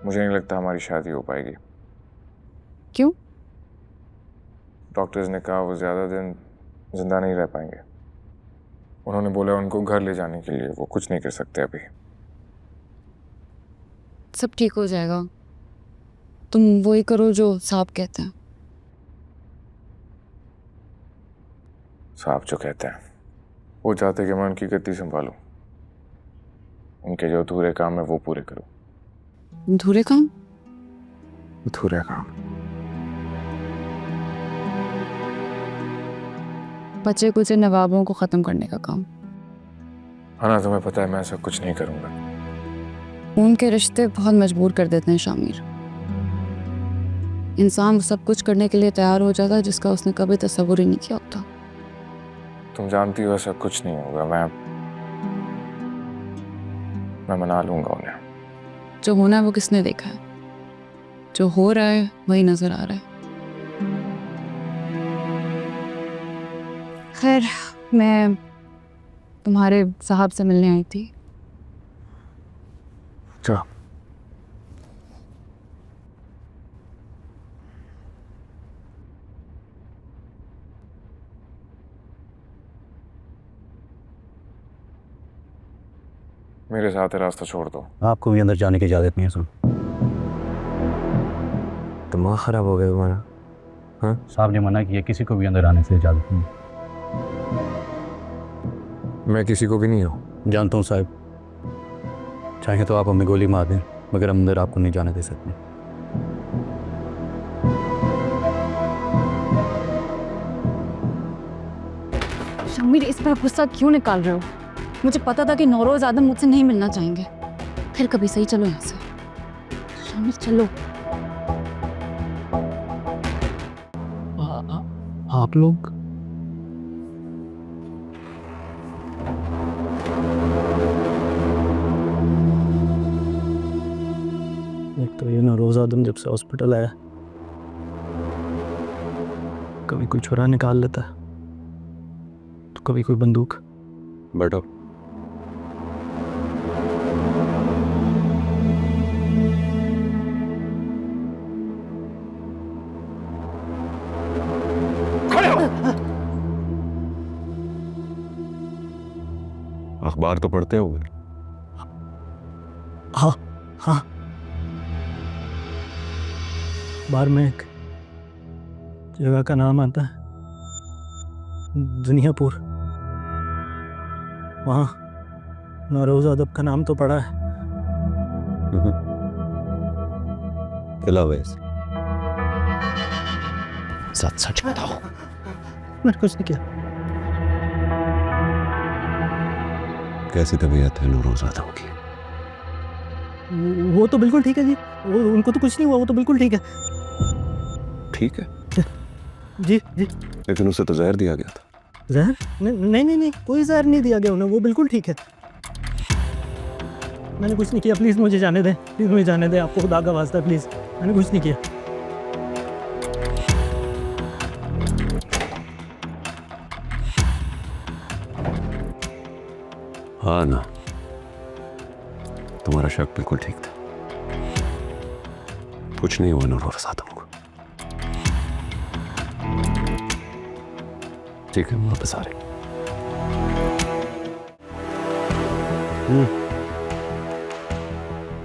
मुझे नहीं लगता हमारी शादी हो पाएगी। क्यों? डॉक्टर्स ने कहा वो ज़्यादा दिन जिंदा नहीं रह पाएंगे। उन्होंने बोला उनको घर ले जाने के लिए, वो कुछ नहीं कर सकते अभी। सब ठीक हो जाएगा। तुम वही करो जो साहब कहते हैं। साहब जो कहते हैं, वो चाहते कि मैं उनकी गद्दी संभालूं, उनके जो अधूरे काम है वो पूरे करूं। अधूरे काम? अधूरे काम? बचे कुचे नवाबों को खत्म करने का काम। हाँ ना, तुम्हें पता है मैं ऐसा कुछ नहीं करूंगा। उनके रिश्ते बहुत मजबूर कर देते हैं शामिर। इंसान सब कुछ करने के लिए तैयार हो जाता है जिसका उसने कभी तस्वुर ही नहीं किया होता। तुम जानती हो ऐसा कुछ नहीं होगा। मैं मना लूंगा उन्हें। जो होना है वो किसने देखा है? जो हो रहा है वही नजर आ रहा है। खैर, मैं तुम्हारे साहब से मिलने आई थी। अच्छा, मेरे साथ रास्ता छोड़ दो। आपको भी अंदर जाने की इजाज़त नहीं है। सुन, दिमाग खराब हो गया तुम्हारा? हाँ, साहब ने मना किया, किसी को भी अंदर आने से इजाज़त नहीं। मैं किसी को भी नहीं हूँ। जानता हूँ साहब, चाहे तो आप हमें गोली मार दें मगर हम अंदर आपको नहीं जाने दे सकते। शामिर, इस पर गुस्सा क्यों निकाल रहे हो? मुझे पता था कि नौरोज आदम मुझसे नहीं मिलना चाहेंगे। फिर कभी सही, चलो यहाँ से। शामिर चलो। आप लोग? एक तो ये नौरोज आदम जब से हॉस्पिटल आया कभी कोई छुरा निकाल लेता है तो कभी कोई बंदूक। बैठो। अखबार तो पढ़ते होगे? हाँ हाँ, बार में एक जगह का नाम आता है दुनियापुर। वहाँ नौरोज अदब का नाम तो पड़ा है। खिला वैसे सच सच बताओ। मैंने कुछ नहीं किया। कैसी तबीयत है नौरोज आदम की? वो तो बिल्कुल ठीक है जी, वो उनको तो कुछ नहीं हुआ, वो तो बिल्कुल ठीक है। ठीक है जी जी। लेकिन उसे तो जहर दिया गया था। जहर? नहीं नहीं नहीं, कोई जहर नहीं दिया गया उन्हें, वो बिल्कुल ठीक है। मैंने कुछ नहीं किया, प्लीज़ मुझे जाने दें, प्लीज़ मुझे जाने दें, आपको खुदा का वास्ता है, प्लीज़। मैंने कुछ नहीं किया। हाँ ना, तुम्हारा शक बिल्कुल ठीक था। कुछ नहीं हुआ नौरोज आदम को। ठीक है, वापस आ रहे।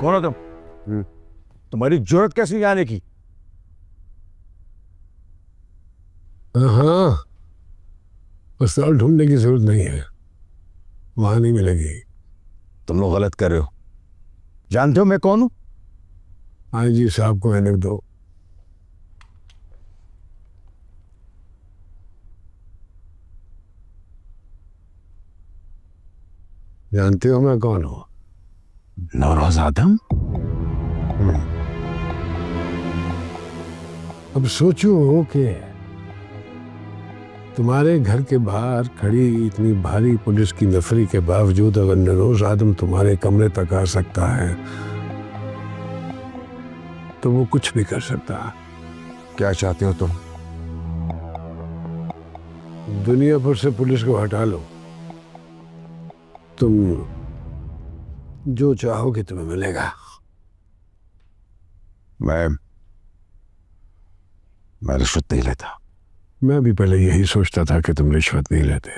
कौन हो तुम? तुम्हारी जरूरत कैसी आने की? हाँ, पिस्तौल ढूंढने की जरूरत नहीं है, वहां नहीं मिलेगी। तुम लोग गलत कर रहे हो। जानते हो मैं कौन हूं? हाँ जी, साहब को रहने दो। जानते हो मैं कौन हूं? नौरोज आदम? अब सोचो कि तुम्हारे घर के बाहर खड़ी इतनी भारी पुलिस की नफरी के बावजूद अगर नौरोज आदम तुम्हारे कमरे तक आ सकता है तो वो कुछ भी कर सकता है। क्या चाहते हो तुम? दुनिया भर से पुलिस को हटा लो, तुम जो चाहोगे तुम्हें मिलेगा। मैं रिश्वत नहीं लेता। मैं भी पहले यही सोचता था कि तुम रिश्वत नहीं लेते,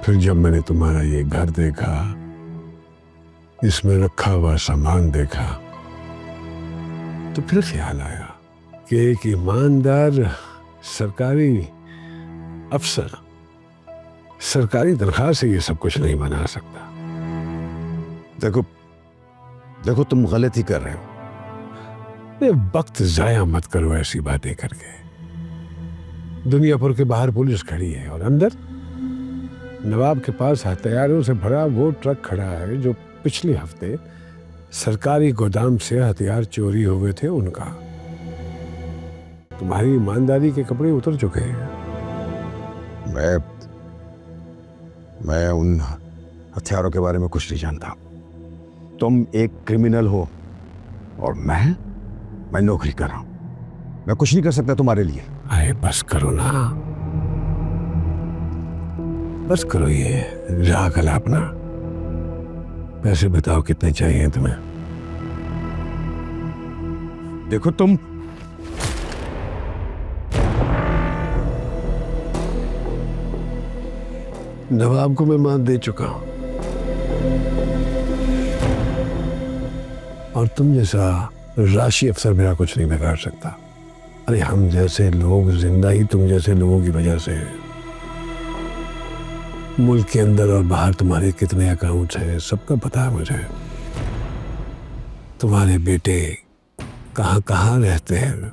फिर जब मैंने तुम्हारा ये घर देखा, इसमें रखा हुआ सामान देखा, तो फिर ख्याल आया कि एक ईमानदार सरकारी अफसर सरकारी तनख्वाह से ये सब कुछ नहीं बना सकता। देखो तुम गलती कर रहे हो। ये वक्त जाया मत करो ऐसी बातें करके। दुनियापुर के बाहर पुलिस खड़ी है और अंदर नवाब के पास हथियारों से भरा वो ट्रक खड़ा है जो पिछले हफ्ते सरकारी गोदाम से हथियार चोरी हुए थे उनका। तुम्हारी ईमानदारी के कपड़े उतर चुके हैं। मैं उन हथियारों के बारे में कुछ नहीं जानता। तुम एक क्रिमिनल हो और मैं नौकरी कर रहा हूं। मैं कुछ नहीं कर सकता तुम्हारे लिए। अरे बस करो ना, बस करो ये राग अपना। पैसे बताओ कितने चाहिए तुम्हें? देखो तुम नवाब को मैं मात दे चुका हूं और तुम जैसा राशि अफसर मेरा कुछ नहीं बिगाड़ सकता। अरे हम जैसे लोग जिंदा ही तुम जैसे लोगों की वजह से हैं। मुल्क के अंदर और बाहर तुम्हारे कितने अकाउंट्स हैं सबका पता है मुझे। तुम्हारे बेटे कहाँ कहाँ रहते हैं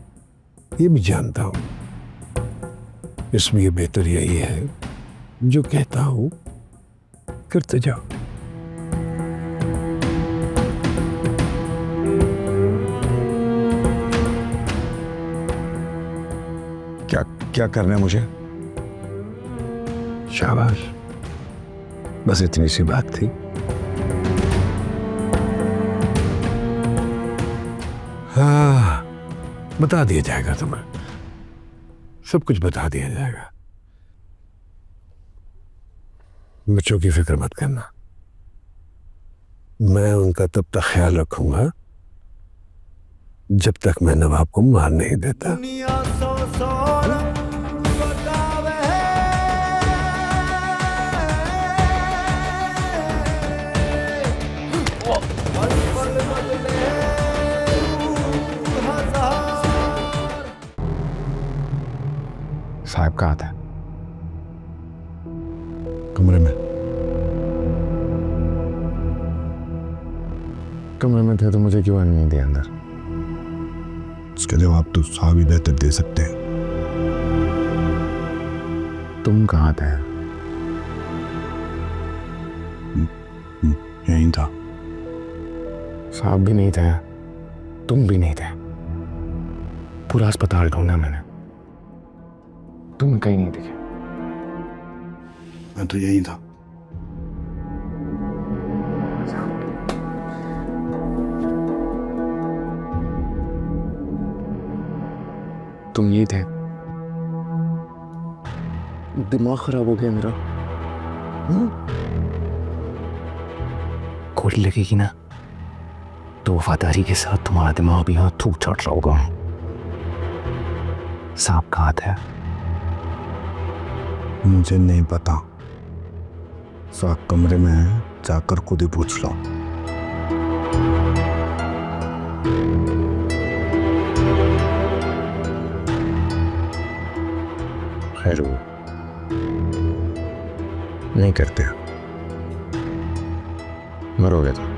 ये भी जानता हूं। इसलिए बेहतर यही है जो कहता हूं करते जाओ। क्या करना है मुझे? शाबाश, बस इतनी सी बात थी। हाँ, बता दिया जाएगा तुम्हें, सब कुछ बता दिया जाएगा। बच्चों की फिक्र मत करना, मैं उनका तब तक ख्याल रखूंगा जब तक मैं नवाब को मार नहीं देता। साहब कहाँ था? कमरे में। कमरे में थे तो मुझे क्यों आने नहीं दिया अंदर? इसके जवाब तो साहब ही बेहतर दे सकते हैं। तुम कहाँ थे? यहीं था। साहब भी नहीं थे, तुम भी नहीं थे। पूरा अस्पताल ढूंढा मैंने, तुम कहीं नहीं दिखे। मैं तो यहीं था। तुम ये थे? दिमाग खराब हो गया मेरा। गोली लगेगी ना तो वफादारी के साथ तुम्हारा दिमाग भी यहाँ थूक छाट रहा होगा। सांप कहाँ था? मुझे नहीं पता। साहब कमरे में है, जाकर खुद ही पूछ लो। खैर वो नहीं करते, मरोगे तो।